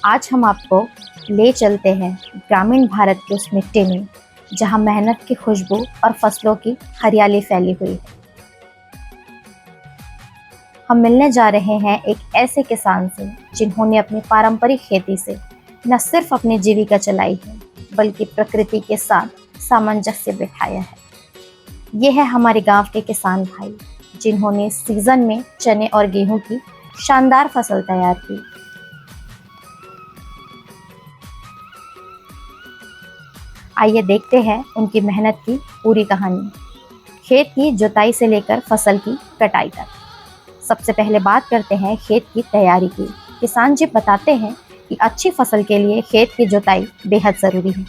आज हम आपको ले चलते हैं ग्रामीण भारत के उस मिट्टी में जहां मेहनत की खुशबू और फसलों की हरियाली फैली हुई है। हम मिलने जा रहे हैं एक ऐसे किसान से जिन्होंने अपनी पारंपरिक खेती से न सिर्फ अपनी जीविका चलाई है बल्कि प्रकृति के साथ सामंजस्य बिठाया है। ये है हमारे गांव के किसान भाई जिन्होंने सीजन में चने और गेहूं की शानदार फसल तैयार की। आइए देखते हैं उनकी मेहनत की पूरी कहानी, खेत की जुताई से लेकर फसल की कटाई तक। सबसे पहले बात करते हैं खेत की तैयारी की। किसान जी बताते हैं कि अच्छी फसल के लिए खेत की जुताई बेहद ज़रूरी है।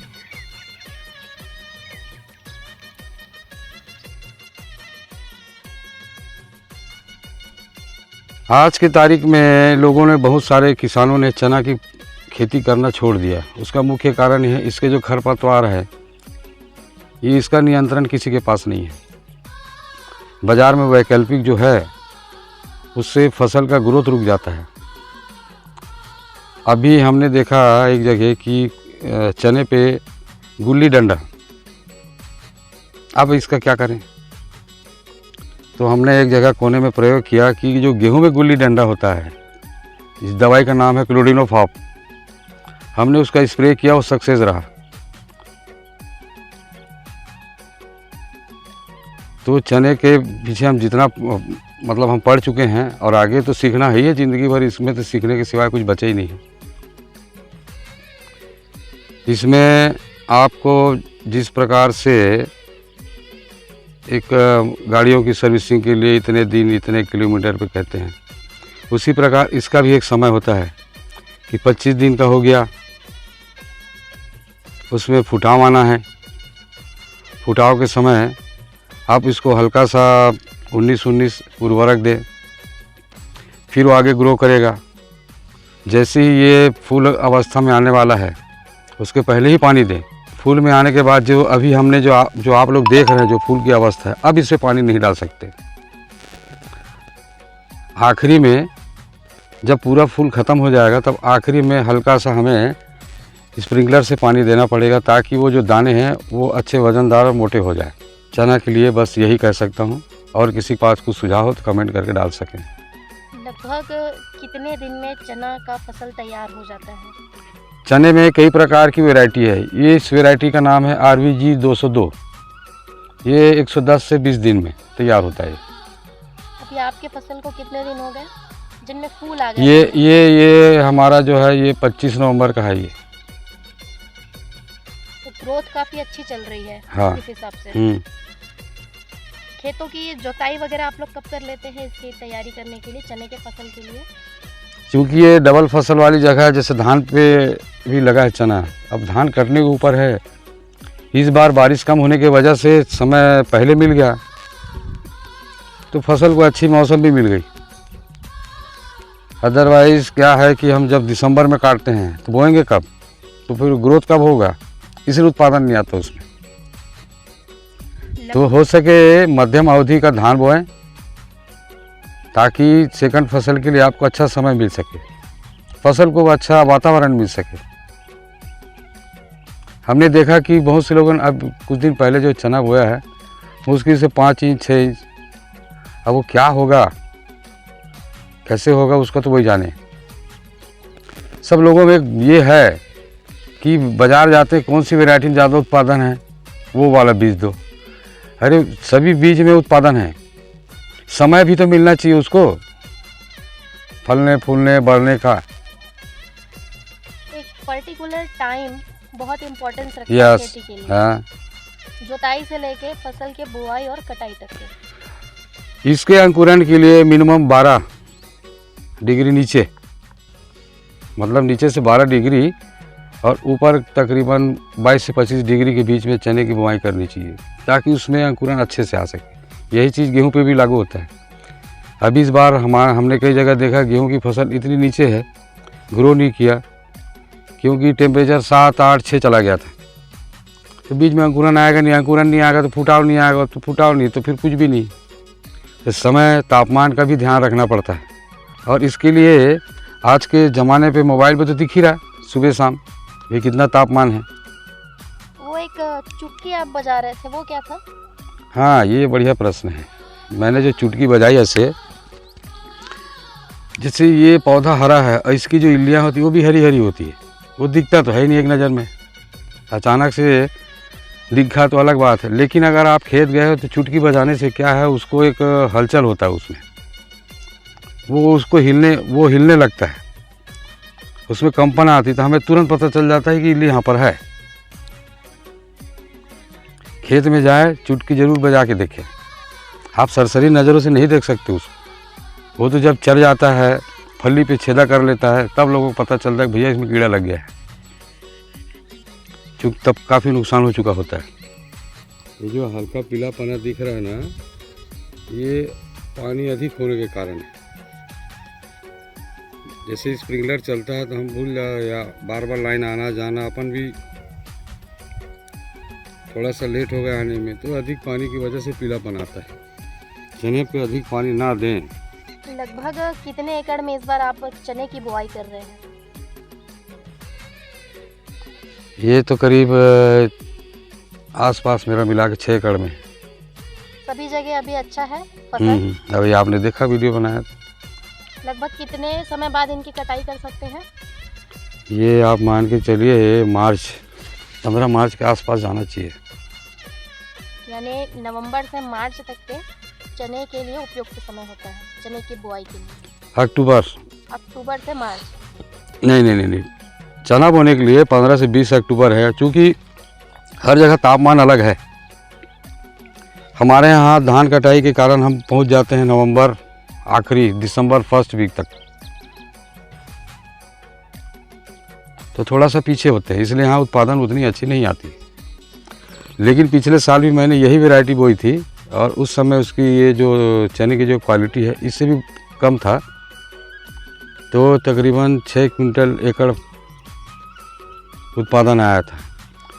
आज की तारीख में लोगों ने, बहुत सारे किसानों ने चना की खेती करना छोड़ दिया। उसका मुख्य कारण है इसके जो खरपतवार है, ये इसका नियंत्रण किसी के पास नहीं है। बाज़ार में वैकल्पिक जो है उससे फसल का ग्रोथ रुक जाता है। अभी हमने देखा एक जगह कि चने पे गुल्ली डंडा, अब इसका क्या करें? तो हमने एक जगह कोने में प्रयोग किया कि जो गेहूं में गुल्ली डंडा होता है, इस दवाई का नाम है क्लोडिनोफॉप। हमने उसका स्प्रे किया, वो सक्सेस रहा। तो चने के पीछे हम जितना हम पढ़ चुके हैं और आगे तो सीखना है ही है ज़िंदगी भर, इसमें तो सीखने के सिवाय कुछ बचा ही नहीं है। इसमें आपको जिस प्रकार से एक गाड़ियों की सर्विसिंग के लिए इतने दिन इतने किलोमीटर पे कहते हैं, उसी प्रकार इसका भी एक समय होता है कि 25 दिन का हो गया, उसमें फुटाव आना है। फुटाव के समय आप इसको हल्का सा 19-19 उर्वरक दें, फिर वो आगे ग्रो करेगा। जैसे ही ये फूल अवस्था में आने वाला है उसके पहले ही पानी दें। फूल में आने के बाद जो अभी हमने जो आप लोग देख रहे हैं जो फूल की अवस्था है, अब इससे पानी नहीं डाल सकते। आखिरी में जब पूरा फूल ख़त्म हो जाएगा तब आखिरी में हल्का सा हमें स्प्रिंकलर से पानी देना पड़ेगा ताकि वो जो दाने हैं वो अच्छे वज़नदार और मोटे हो जाए। चना के लिए बस यही कह सकता हूँ, और किसी के पास कुछ सुझाव हो तो कमेंट करके डाल सकें। लगभग कितने दिन में चना का फसल तैयार हो जाता है? चने में कई प्रकार की वैरायटी है। ये इस वैरायटी का नाम है RVG 202। ये 110 से 20 दिन में तैयार होता है। अभी आपके फसल को कितने दिन हो गए जिनमें फूल आ गए? ये हमारा जो है ये 25 नवंबर का है। ये तो ग्रोथ काफ़ी अच्छी चल रही है। हाँ। इस हिसाब से खेतों की जुताई वगैरह आप लोग कब कर लेते हैं इसकी तैयारी करने के लिए, चने के फसल के लिए? क्योंकि ये डबल फसल वाली जगह है, जैसे धान पे भी लगा है चना, अब धान कटने के ऊपर है। इस बार बारिश कम होने की वजह से समय पहले मिल गया तो फसल को अच्छी मौसम भी मिल गई। अदरवाइज़ क्या है कि हम जब दिसंबर में काटते हैं तो बोएंगे कब, तो फिर ग्रोथ कब होगा, इसलिए उत्पादन नहीं आता उसमें। तो हो सके मध्यम अवधि का धान बोएं ताकि सेकंड फसल के लिए आपको अच्छा समय मिल सके, फसल को अच्छा वातावरण मिल सके। हमने देखा कि बहुत से लोगों ने अब कुछ दिन पहले जो चना बोया है मुश्किल से 5 इंच 6 इंच, अब वो क्या होगा कैसे होगा उसका तो वही जाने। सब लोगों में ये है कि बाज़ार जाते कौन सी वैरायटी में ज़्यादा उत्पादन है वो वाला बीज दो। अरे सभी बीज में उत्पादन है, समय भी तो मिलना चाहिए उसको फलने फूलने बढ़ने का। एक पर्टिकुलर टाइम बहुत इम्पोर्टेंस रखता है खेती के लिए। हाँ। जुताई से लेके फसल के बुआई और कटाई तक के। इसके अंकुरण के लिए मिनिमम 12 डिग्री नीचे, नीचे से 12 डिग्री और ऊपर तकरीबन 22 से 25 डिग्री के बीच में चने की बुआई करनी चाहिए ताकि उसमें अंकुरण अच्छे से आ सके। यही चीज़ गेहूं पे भी लागू होता है। अभी इस बार हमने कई जगह देखा गेहूं की फसल इतनी नीचे है, ग्रो नहीं किया क्योंकि टेम्परेचर 7, 8, 6 चला गया था। तो बीच में अंकुरण आएगा नहीं, अंकुरण नहीं आएगा तो फुटाव नहीं आएगा, तो फुटाव नहीं तो फिर कुछ भी नहीं। इस समय तापमान का भी ध्यान रखना पड़ता है और इसके लिए आज के ज़माने पे मोबाइल पे तो दिख ही रहा है सुबह शाम। ये कितना तापमान है। वो एक चुटकी आप बजा रहे थे, वो क्या था? हाँ, ये बढ़िया प्रश्न है। मैंने जो चुटकी बजाई ऐसे, जैसे ये पौधा हरा है और इसकी जो इल्लियाँ होती है वो भी हरी हरी होती है। वो दिखता तो है ही नहीं एक नज़र में, अचानक से दिखा तो अलग बात है। लेकिन अगर आप खेत गए हो तो चुटकी बजाने से क्या है, उसको एक हलचल होता है उसमें, वो उसको हिलने लगता है, उसमें कंपन आती है, तो हमें तुरंत पता चल जाता है कि इल्ली यहाँ पर है। खेत में जाए, चुटकी जरूर बजा के देखें। आप सरसरी नज़रों से नहीं देख सकते उसको, वो तो जब चढ़ जाता है, फली पे छेदा कर लेता है, तब लोगों को पता चलता है भैया इसमें कीड़ा लग गया है। चूँकि तब काफ़ी नुकसान हो चुका होता है। ये जो हल्का पीला पना दिख रहा है ना, ये पानी अधिक होने के कारण है। जैसे स्प्रिंकलर चलता है तो हम भूल जाए, या बार बार लाइन आना जाना, अपन भी थोड़ा सा लेट हो गया आने में, तो अधिक पानी की वजह से पीलापन आता है। चने पे अधिक पानी ना दें। लगभग कितने एकड़ में इस बार आप चने की बुआई कर रहे हैं? ये तो करीब आसपास मेरा मिला के 6 एकड़ में। सभी जगह अभी अच्छा है फसल? अभी आपने देखा वीडियो बनाया। लगभग कितने समय बाद इनकी कटाई कर सकते हैं? ये आप मान के चलिए मार्च 15 मार्च के आसपास जाना चाहिए। यानी नवंबर से मार्च तक के चने के लिए उपयुक्त समय होता है, चने की बुआई के लिए। अक्टूबर से मार्च? नहीं, चना बोने के लिए 15 से 20 अक्टूबर है, क्योंकि हर जगह तापमान अलग है। हमारे यहाँ धान कटाई के कारण हम पहुँच जाते हैं नवंबर आखिरी, दिसंबर फर्स्ट वीक तक, तो थोड़ा सा पीछे होते हैं, इसलिए यहाँ उत्पादन उतनी अच्छी नहीं आती। लेकिन पिछले साल भी मैंने यही वैरायटी बोई थी, और उस समय उसकी ये जो चने की जो क्वालिटी है इससे भी कम था, तो तकरीबन 6 क्विंटल एकड़ उत्पादन आया था।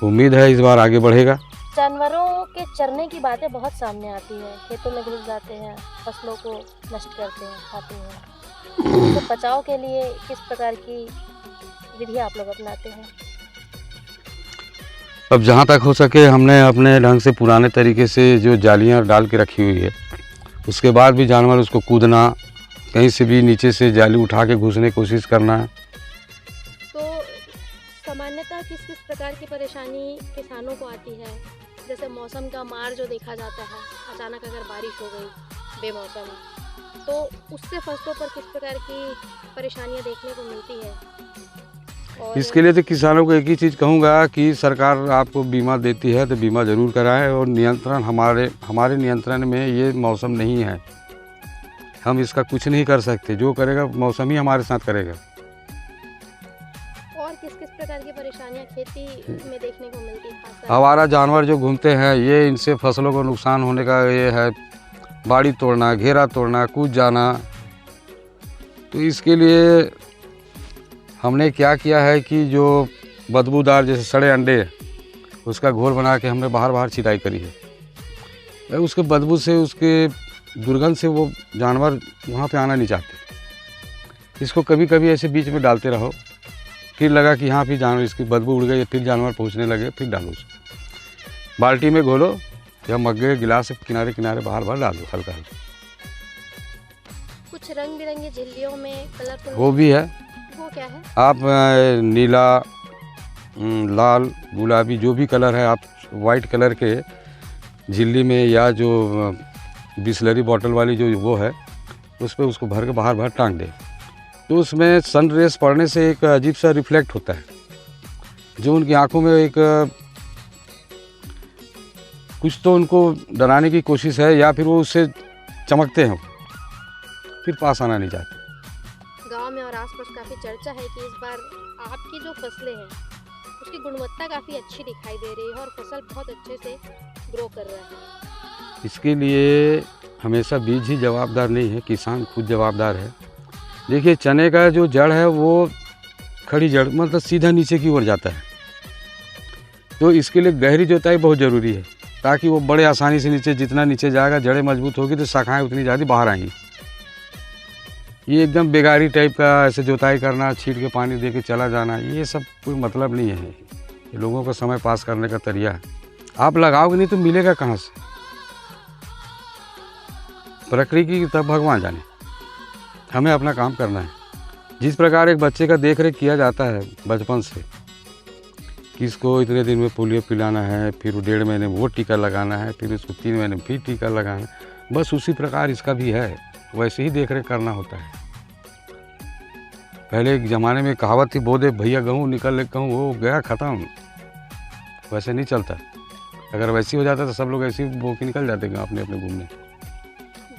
उम्मीद है इस बार आगे बढ़ेगा। जानवरों के चरने की बातें बहुत सामने आती है, खेतों में घुस जाते हैं, फसलों को नष्ट करते हैं, खाते हैं। उससे बचाव के लिए किस प्रकार की विधि आप लोग अपनाते हैं? अब जहाँ तक हो सके हमने अपने ढंग से पुराने तरीके से जो जालियाँ डाल के रखी हुई है, उसके बाद भी जानवर उसको कूदना, कहीं से भी नीचे से जाली उठा के घुसने की कोशिश करना है। तो सामान्यतः किस किस प्रकार की परेशानी किसानों को आती है? जैसे मौसम का मार जो देखा जाता है, अचानक अगर बारिश हो गई बेमौसम, तो उससे फसलों पर किस प्रकार की परेशानियां देखने को मिलती है? और इसके लिए तो किसानों को एक ही चीज़ कहूँगा कि सरकार आपको बीमा देती है तो बीमा ज़रूर कराएं, और नियंत्रण हमारे नियंत्रण में ये मौसम नहीं है। हम इसका कुछ नहीं कर सकते, जो करेगा मौसम ही हमारे साथ करेगा। और किस किस प्रकार की परेशानियां खेती में देखने को मिलती है? आवारा जानवर जो घूमते हैं, ये इनसे फसलों को नुकसान होने का ये है, बाड़ी तोड़ना, घेरा तोड़ना, कूद जाना। तो इसके लिए हमने क्या किया है कि जो बदबूदार जैसे सड़े अंडे, उसका घोल बना के हमने बाहर छिटाई करी है। उसके बदबू से, उसके दुर्गंध से वो जानवर वहाँ पे आना नहीं चाहते। इसको कभी कभी ऐसे बीच में डालते रहो, फिर लगा कि यहाँ भी जानवर, इसकी बदबू उड़ गई, फिर जानवर पहुँचने लगे, फिर डालो उसको। बाल्टी में घोलो या मग्गे गिलास से किनारे किनारे बाहर डालो हल्का हल्का। कुछ रंग बिरंगी झिल्लियों में कलरफुल वो भी है। वो क्या है? आप नीला, लाल, गुलाबी जो भी कलर है, आप वाइट कलर के झिल्ली में या जो बिसलरी बॉटल वाली जो वो है, उस पर उसको भर के बाहर टांग दे, तो उसमें सन रेस पड़ने से एक अजीब सा रिफ्लेक्ट होता है, जो उनकी आंखों में एक कुछ तो उनको डराने की कोशिश है, या फिर वो उससे चमकते हैं, फिर पास आना नहीं चाहते। गांव में और आसपास काफ़ी चर्चा है कि इस बार आपकी जो फसलें हैं उसकी गुणवत्ता काफ़ी अच्छी दिखाई दे रही है और फसल बहुत अच्छे से ग्रो कर रहा है। इसके लिए हमेशा बीज ही जवाबदार नहीं है, किसान खुद जवाबदार है। देखिए, चने का जो जड़ है वो खड़ी जड़, मतलब सीधा नीचे की ओर जाता है, तो इसके लिए गहरी जोताई बहुत ज़रूरी है, ताकि वो बड़े आसानी से नीचे, जितना नीचे जाएगा जड़ें मजबूत होगी तो शाखाएँ उतनी ज़्यादा बाहर आएंगी। ये एकदम बेगारी टाइप का, ऐसे जोताई करना, छीट के पानी दे के चला जाना, ये सब कोई मतलब नहीं है। ये लोगों का समय पास करने का तरीका है। आप लगाओगे नहीं तो मिलेगा कहाँ से? प्रकृति की तब भगवान जाने, हमें अपना काम करना है। जिस प्रकार एक बच्चे का देख रेख किया जाता है बचपन से, किसको इतने दिन में पोलियो पिलाना है, फिर 1.5 महीने में वो टीका लगाना है, फिर उसको 3 महीने में फिर टीका लगाना है, बस उसी प्रकार इसका भी है, वैसे ही देख रेख करना होता है। पहले एक ज़माने में कहावत थी, बो दे भैया गेहूँ निकल ले कहूँ, वो गया ख़त्म। वैसे नहीं चलता। अगर वैसे हो जाता तो सब लोग ऐसे ही बो के निकल जाते अपने अपने घूमने।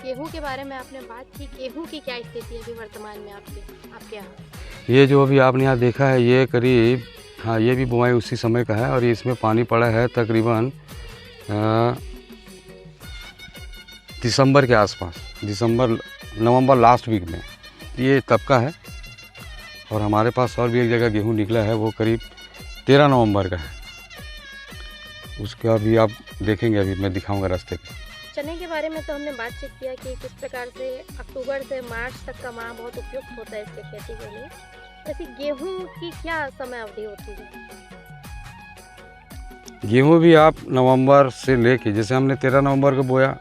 गेहूं के बारे में आपने बात की, गेहूं की क्या स्थिति है अभी वर्तमान में आपके यहाँ? ये जो अभी आपने यहाँ देखा है, ये करीब, हाँ, ये भी बुआई उसी समय का है और इसमें पानी पड़ा है तकरीबन दिसंबर के आसपास, नवंबर लास्ट वीक में ये तब का है। और हमारे पास और भी एक जगह गेहूं निकला है, वो करीब 13 नवंबर का है। उसका भी आप देखेंगे, अभी मैं दिखाऊंगा रास्ते पे। चने के बारे में तो हमने बातचीत किया कि किस प्रकार से अक्टूबर से मार्च तक का माह बहुत उपयुक्त होता है इसके खेती के लिए। वैसे गेहूं की क्या समय अवधि होती है? गेहूं भी आप नवंबर से लेके, जैसे हमने 13 नवंबर को बोया,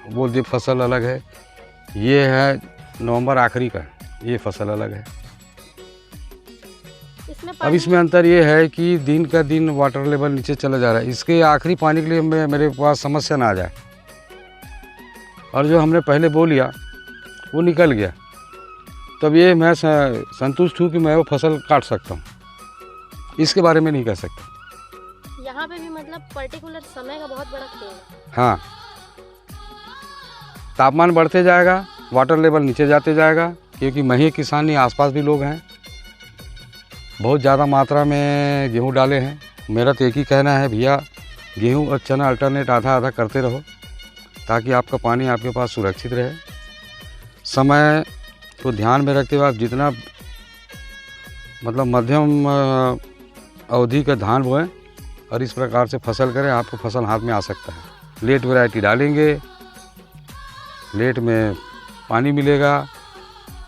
वो जो फसल अलग है, ये है नवंबर आखिरी का, ये फसल अलग है। अब इसमें अंतर ये है कि दिन का दिन वाटर लेवल नीचे चला जा रहा है, इसके आखिरी पानी के लिए मेरे पास समस्या ना आ जाए। और जो हमने पहले बो लिया वो निकल गया, तब ये मैं संतुष्ट हूँ कि मैं वो फसल काट सकता हूँ। इसके बारे में नहीं कह सकता। यहाँ पे भी मतलब पर्टिकुलर समय का बहुत बड़ा खेल है। हाँ, तापमान बढ़ते जाएगा, वाटर लेवल नीचे जाते जाएगा, क्योंकि मैं किसान नहीं, आसपास भी लोग हैं, बहुत ज़्यादा मात्रा में गेहूँ डाले हैं। मेरा तो एक ही कहना है, भैया गेहूँ और चना अल्टरनेट आधा आधा करते रहो, ताकि आपका पानी आपके पास सुरक्षित रहे। समय को ध्यान में रखते हुए आप जितना मतलब मध्यम अवधि का धान बोएं और इस प्रकार से फसल करें, आपको फसल हाथ में आ सकता है। लेट वैरायटी डालेंगे, लेट में पानी मिलेगा,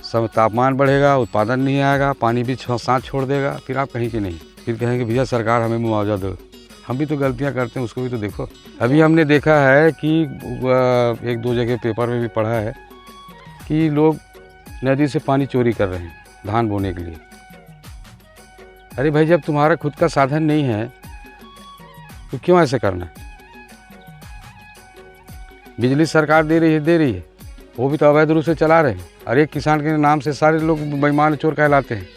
सब तापमान बढ़ेगा, उत्पादन नहीं आएगा, पानी भी साथ छोड़ देगा, फिर आप कहीं के नहीं, फिर कहेंगे भैया सरकार हमें मुआवजा दो। हम भी तो गलतियां करते हैं, उसको भी तो देखो। अभी हमने देखा है कि 1-2 जगह पेपर में भी पढ़ा है कि लोग नदी से पानी चोरी कर रहे हैं धान बोने के लिए। अरे भाई, जब तुम्हारा खुद का साधन नहीं है तो क्यों ऐसे करना है? बिजली सरकार दे रही है, वो भी तो अवैध रूप से चला रहे हैं। और एक किसान के नाम से सारे लोग बेईमान चोर कहलाते हैं।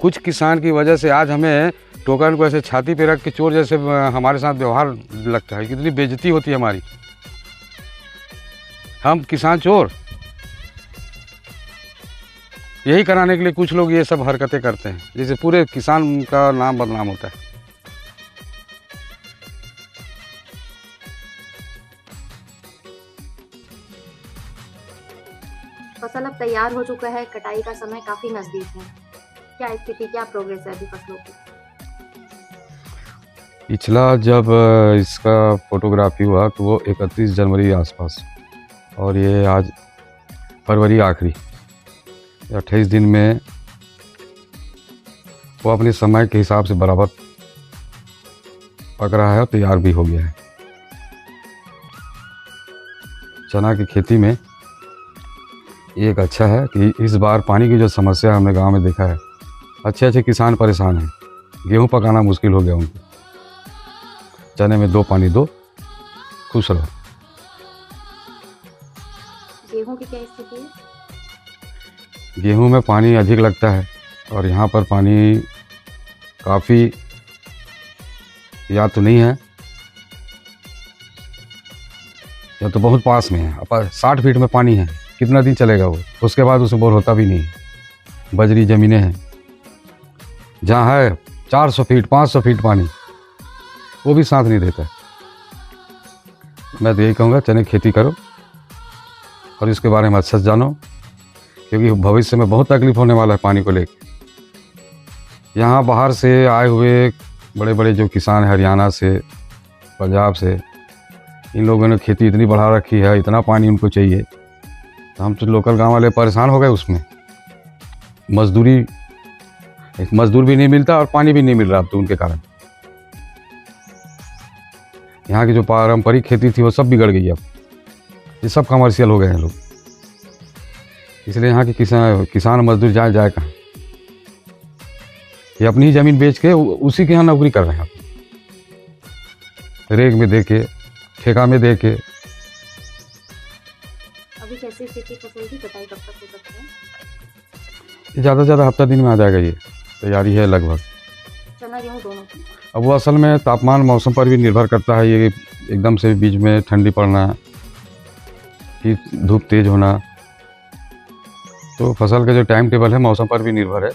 कुछ किसान की वजह से आज हमें टोकन को ऐसे छाती पे रख के चोर जैसे हमारे साथ व्यवहार लगता है। कितनी बेइज्जती होती है हमारी। हम किसान चोर, यही कराने के लिए कुछ लोग ये सब हरकतें करते हैं, जिससे पूरे किसान का नाम बदनाम होता है। फसल अब तैयार हो चुका है, कटाई का समय काफी नजदीक है। क्या स्थिति, क्या प्रोग्रेस है अभी फसलों की? पिछला जब इसका फोटोग्राफी हुआ तो वो 31 जनवरी आसपास, और ये आज फरवरी आखिरी, 28 दिन में वो अपने समय के हिसाब से बराबर पक रहा है और तैयार भी हो गया है। चना की खेती में एक अच्छा है कि इस बार पानी की जो समस्या हमने गांव में देखा है, अच्छे किसान परेशान हैं। गेहूं पकाना मुश्किल हो गया उनको। चने में 2 पानी दो, खुश रहो। गेहूं की क्या स्थिति है? गेहूं में पानी अधिक लगता है और यहाँ पर पानी काफ़ी या तो नहीं है या तो बहुत पास में है। अब 60 फीट में पानी है, कितना दिन चलेगा वो? उसके बाद उसे बोर होता भी नहीं। बजरी ज़मीनें हैं, जहाँ है 400 फीट 500 फीट पानी, वो भी साथ नहीं देता। मैं तो यही कहूँगा, चने खेती करो और इसके बारे में अच्छे से जानो, क्योंकि भविष्य में बहुत तकलीफ होने वाला है पानी को लेकर। यहाँ बाहर से आए हुए बड़े बड़े जो किसान हैं, हरियाणा से, पंजाब से, इन लोगों ने खेती इतनी बढ़ा रखी है, इतना पानी उनको चाहिए तो हम तो लोकल गांव वाले परेशान हो गए उसमें। मजदूरी, एक मजदूर भी नहीं मिलता और पानी भी नहीं मिल रहा अब तो उनके कारण। यहाँ की जो पारंपरिक खेती थी वो सब बिगड़ गई अब, ये सब कमर्शियल हो गए हैं लोग। इसलिए यहाँ के किसान मजदूर जाए कहाँ? ये अपनी ही ज़मीन बेच के उसी के यहाँ नौकरी कर रहे हैं, रेग में दे के, ठेका में दे के। अभी कैसी स्थिति फसल की कटाई कब तक हो सकती है? ज़्यादा से ज़्यादा हफ्ता दिन में आ जाएगा, ये तैयारी है लगभग। चना गेहूँ दोनों की? अब वो असल में तापमान मौसम पर भी निर्भर करता है। ये एकदम से बीच में ठंडी पड़ना, फिर धूप तेज होना, तो फसल का जो टाइम टेबल है मौसम पर भी निर्भर है।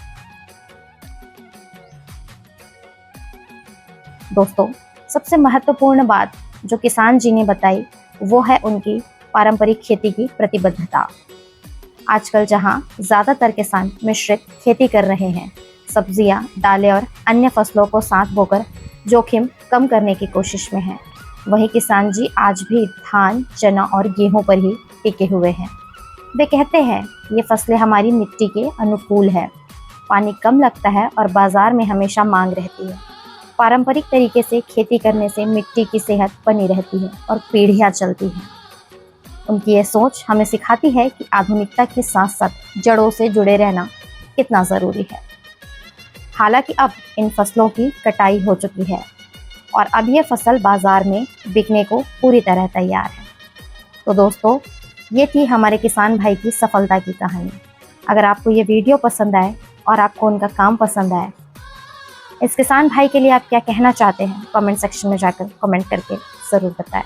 दोस्तों, सबसे महत्वपूर्ण बात जो किसान जी ने बताई वो है उनकी पारंपरिक खेती की प्रतिबद्धता। आजकल जहां ज़्यादातर किसान मिश्रित खेती कर रहे हैं, सब्जियां, दालें और अन्य फसलों को साथ बोकर जोखिम कम करने की कोशिश में हैं, वहीं किसान जी आज भी धान, चना और गेहूं पर ही टिके हुए हैं। वे कहते हैं ये फसलें हमारी मिट्टी के अनुकूल है, पानी कम लगता है और बाजार में हमेशा मांग रहती है। पारंपरिक तरीके से खेती करने से मिट्टी की सेहत बनी रहती है और पीढ़ियां चलती हैं। उनकी ये सोच हमें सिखाती है कि आधुनिकता के साथ साथ जड़ों से जुड़े रहना कितना ज़रूरी है। हालांकि अब इन फसलों की कटाई हो चुकी है और अब ये फसल बाजार में बिकने को पूरी तरह तैयार है। तो दोस्तों, ये थी हमारे किसान भाई की सफलता की कहानी। अगर आपको ये वीडियो पसंद आए और आपको उनका काम पसंद आए, इस किसान भाई के लिए आप क्या कहना चाहते हैं, कमेंट सेक्शन में जाकर कमेंट करके ज़रूर बताएं।